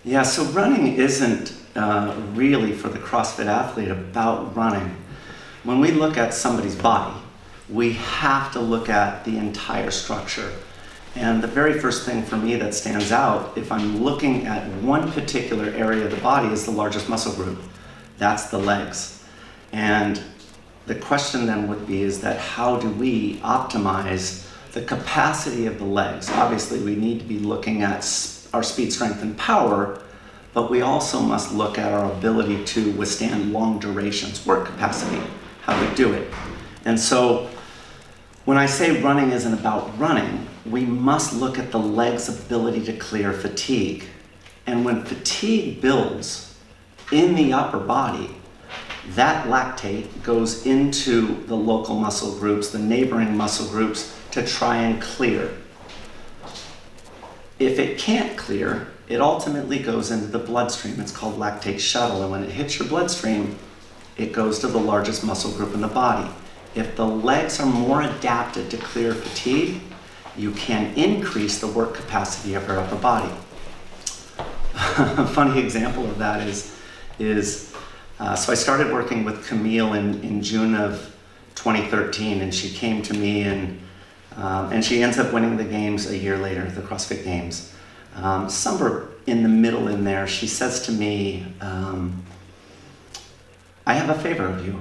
Yeah, so running isn't really for the CrossFit athlete about running. When we look at somebody's body, we have to look at the entire structure. And the very first thing for me that stands out, if I'm looking at one particular area of the body, is the largest muscle group. That's the legs. And the question then would be is that how do we optimize the capacity of the legs? Obviously, we need to be looking at our speed, strength, and power, but we also must look at our ability to withstand long durations, work capacity, how we do it. And so when I say running isn't about running, we must look at the legs' ability to clear fatigue. And when fatigue builds in the upper body, that lactate goes into the local muscle groups, the neighboring muscle groups, to try and clear. If it can't clear, it ultimately goes into the bloodstream. It's called lactate shuttle, and when it hits your bloodstream, it goes to the largest muscle group in the body. If the legs are more adapted to clear fatigue, you can increase the work capacity of your upper body. A funny example of that is so I started working with Camille in June of 2013, and she came to me and she ends up winning the games a year later, the CrossFit Games. Somewhere in the middle in there, she says to me, I have a favor of you.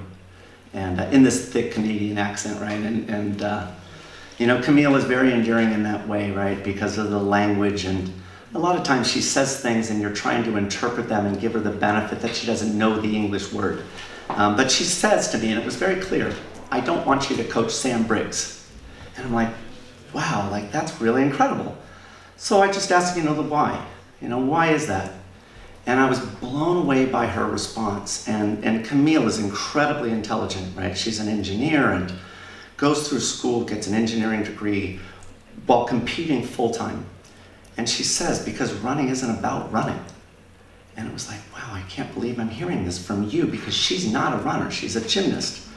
And in this thick Canadian accent, right? And you know, Camille is very endearing in that way, right? Because of the language, and a lot of times she says things and you're trying to interpret them and give her the benefit that she doesn't know the English word. But she says to me, and it was very clear, I don't want you to coach Sam Briggs. And I'm like, wow, like that's really incredible. So I just asked, you know, the why. You know, why is that? And I was blown away by her response. And Camille is incredibly intelligent, right? She's an engineer and goes through school, gets an engineering degree while competing full-time. And she says, because running isn't about running. And it was like, wow, I can't believe I'm hearing this from you, because she's not a runner, she's a gymnast.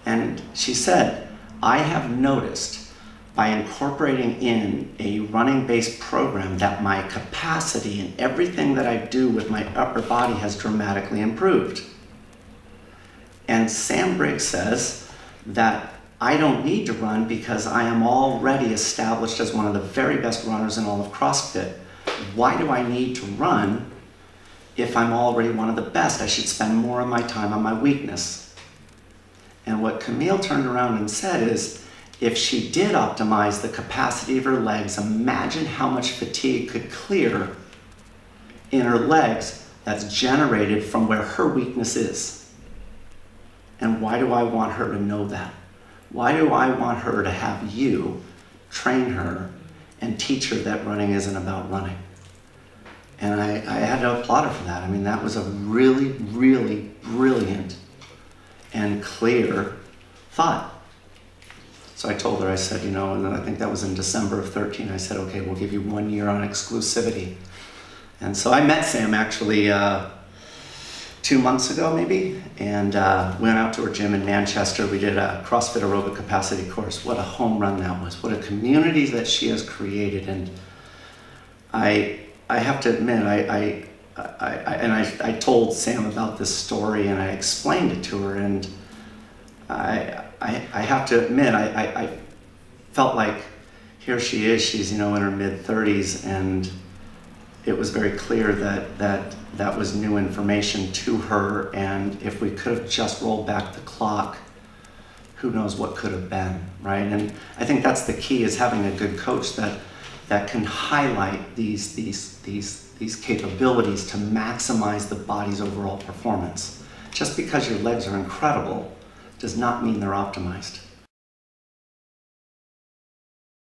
And she said, I have noticed by incorporating in a running-based program that my capacity and everything that I do with my upper body has dramatically improved. And Sam Briggs says that I don't need to run because I am already established as one of the very best runners in all of CrossFit. Why do I need to run if I'm already one of the best? I should spend more of my time on my weakness. And what Camille turned around and said is, if she did optimize the capacity of her legs, imagine how much fatigue could clear in her legs that's generated from where her weakness is. And why do I want her to know that? Why do I want her to have you train her and teach her that running isn't about running? And I had to applaud her for that. I mean, that was a really, really brilliant and clear thought. So I told her, I said, you know, and I think that was in December of 13, I said, okay, we'll give you 1 year on exclusivity. And so I met Sam actually 2 months ago maybe, and went out to her gym in Manchester. We did a CrossFit aerobic capacity course. What a home run that was. What a community that she has created. And I have to admit, I told Sam about this story and I explained it to her, and I have to admit, I felt like here she is, she's, you know, in her mid-30s, and it was very clear that was new information to her, and if we could have just rolled back the clock, who knows what could have been, right? And I think that's the key, is having a good coach that can highlight these capabilities to maximize the body's overall performance. Just because your legs are incredible does not mean they're optimized.